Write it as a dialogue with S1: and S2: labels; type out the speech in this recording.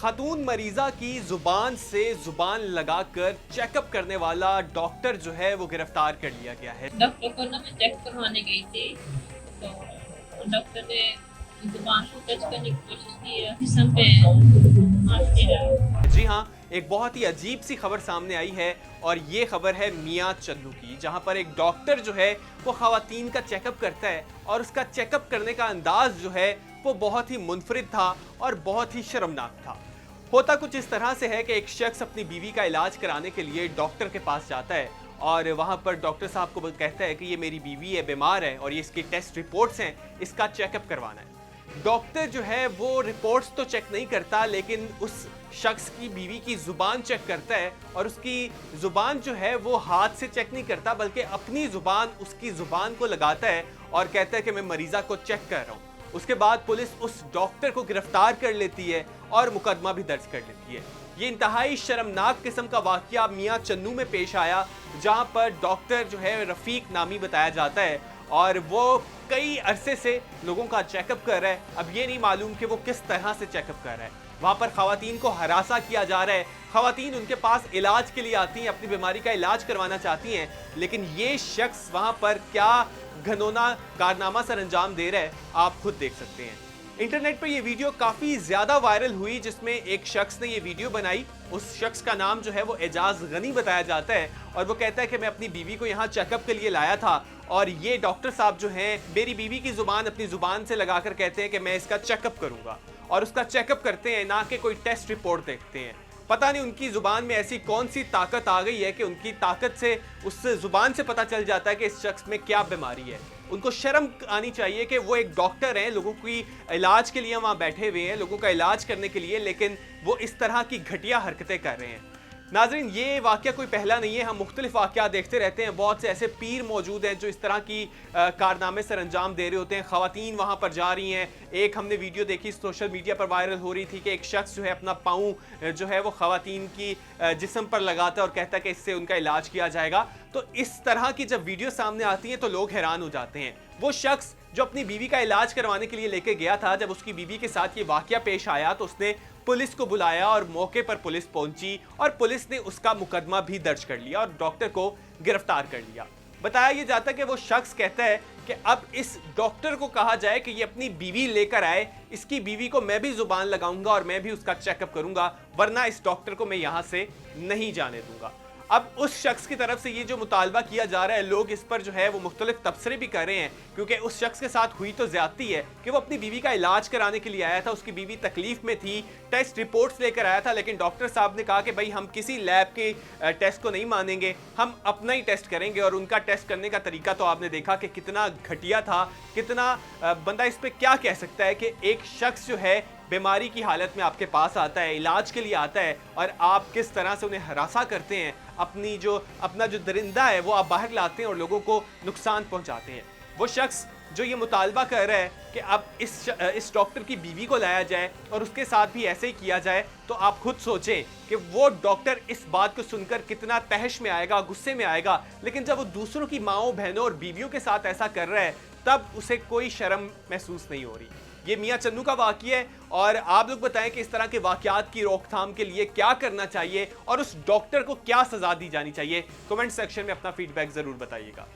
S1: खातून मरीजा की जुबान से जुबान लगाकर चेकअप करने वाला डॉक्टर जो है वो गिरफ्तार कर लिया गया है।
S2: डॉक्टर को ना मैं चेक करवाने गई थी, तो डॉक्टर ने जुबान को टच करने की कोशिश की है, जिस्म पे हाथ फेरा।
S1: जी हाँ, एक बहुत ही अजीब सी खबर सामने आई है और ये खबर है मियां चन्नू की, जहां पर एक डॉक्टर जो है वो खवातीन का चेकअप करता है और उसका चेकअप करने का अंदाज जो है वो बहुत ही मुनफरिद था और बहुत ही शर्मनाक था। होता कुछ इस तरह से है कि एक शख्स अपनी बीवी का इलाज कराने के लिए डॉक्टर के पास जाता है और वहां पर डॉक्टर साहब को कहता है कि ये मेरी बीवी है, बीमार है और ये इसकी टेस्ट रिपोर्ट्स हैं, इसका चेकअप करवाना है। डॉक्टर जो है वो रिपोर्ट्स तो चेक नहीं करता, लेकिन उस शख्स की बीवी की जुबान चेक करता है और उसकी जुबान जो है वो हाथ से चेक नहीं करता, बल्कि अपनी जुबान उसकी जुबान को लगाता है और कहता है कि मैं मरीजा को चेक कर रहा हूँ। उसके बाद पुलिस उस डॉक्टर को गिरफ्तार कर लेती है और मुकदमा भी दर्ज कर लेती है। ये इंतहाई शर्मनाक किस्म का वाकया मियां चन्नू में पेश आया, जहां पर डॉक्टर जो है रफीक नामी बताया जाता है और वो कई अरसे से लोगों का चेकअप कर रहा है। अब ये नहीं मालूम कि वो किस तरह से चेकअप कर रहा है। वहां पर खवातीन को हरासा किया जा रहा है, खवातीन उनके पास इलाज के लिए आती हैं, अपनी बीमारी का इलाज करवाना चाहती हैं, लेकिन ये शख्स वहां पर क्या घनौना कारनामा सर अंजाम दे रहा है आप खुद देख सकते हैं। इंटरनेट पर यह वीडियो काफी ज्यादा वायरल हुई, जिसमें एक शख्स ने यह वीडियो बनाई। उस शख्स का नाम जो है वो एजाज गनी बताया जाता है और वो कहता है कि मैं अपनी बीवी को यहाँ चेकअप के लिए लाया था और ये डॉक्टर साहब जो हैं मेरी बीवी की जुबान अपनी जुबान से लगाकर कहते हैं कि मैं इसका चेकअप करूंगा, और उसका चेकअप करते हैं, ना कि कोई टेस्ट रिपोर्ट देखते हैं। पता नहीं उनकी जुबान में ऐसी कौन सी ताकत आ गई है कि उनकी ताकत से उस जुबान से पता चल जाता है कि इस शख्स में क्या बीमारी है। उनको शर्म आनी चाहिए कि वो एक डॉक्टर हैं, लोगों की इलाज के लिए वहां बैठे हुए हैं, लोगों का इलाज करने के लिए, लेकिन वो इस तरह की घटिया हरकतें कर रहे हैं। नाजरीन, ये वाकया कोई पहला नहीं है, हम मुख्तलिफ वाकया देखते रहते हैं। बहुत से ऐसे पीर मौजूद हैं जो इस तरह की कारनामे सर अंजाम दे रहे होते हैं। खवातीन वहाँ पर जा रही हैं। एक हमने वीडियो देखी, सोशल मीडिया पर वायरल हो रही थी कि एक शख्स जो है अपना पाँव जो है वो खवातीन की जिस्म पर लगाता है और कहता है कि इससे उनका इलाज किया जाएगा। तो इस तरह की जब वीडियो सामने आती है तो लोग हैरान हो जाते हैं। वो शख्स जो अपनी बीवी का इलाज करवाने के लिए लेके गया था, जब उसकी बीवी के साथ ये वाकया पेश आया तो उसने पुलिस को बुलाया और मौके पर पुलिस पहुंची और पुलिस ने उसका मुकदमा भी दर्ज कर लिया और डॉक्टर को गिरफ्तार कर लिया। बताया यह जाता है कि वो शख्स कहता है कि अब इस डॉक्टर को कहा जाए कि ये अपनी बीवी लेकर आए, इसकी बीवी को मैं भी जुबान लगाऊंगा और मैं भी उसका चेकअप करूंगा, वरना इस डॉक्टर को मैं यहां से नहीं जाने दूंगा। अब उस शख्स की तरफ से ये जो मुतालबा किया जा रहा है, लोग इस पर जो है वो मुख्तलिफ तबसरे भी कर रहे हैं, क्योंकि उस शख्स के साथ हुई तो ज्यादती है कि वो अपनी बीवी का इलाज कराने के लिए आया था, उसकी बीवी तकलीफ में थी, टेस्ट रिपोर्ट्स लेकर आया था, लेकिन डॉक्टर साहब ने कहा कि भाई हम किसी लैब के टेस्ट को नहीं मानेंगे, हम अपना ही टेस्ट करेंगे। और उनका टेस्ट करने का तरीका तो आपने देखा कि कितना घटिया था, कितना बंदा इस पर क्या कह सकता है कि एक शख्स जो है बीमारी की हालत में आपके पास आता है, इलाज के लिए आता है और आप किस तरह से उन्हें हरासा करते हैं, अपना जो दरिंदा है वो आप बाहर लाते हैं और लोगों को नुकसान पहुंचाते हैं। वो शख्स जो ये मुतालबा कर रहा है कि अब इस डॉक्टर की बीवी को लाया जाए और उसके साथ भी ऐसे ही किया जाए, तो आप खुद सोचें कि वो डॉक्टर इस बात को सुनकर कितना तहश में आएगा, गुस्से में आएगा। लेकिन जब वो दूसरों की माओं, बहनों और बीवियों के साथ ऐसा कर रहा है, तब उसे कोई शर्म महसूस नहीं हो रही। ये मियां चन्नू का वाकया है और आप लोग बताएं कि इस तरह के वाकयात की रोकथाम के लिए क्या करना चाहिए और उस डॉक्टर को क्या सजा दी जानी चाहिए। कमेंट सेक्शन में अपना फीडबैक जरूर बताइएगा।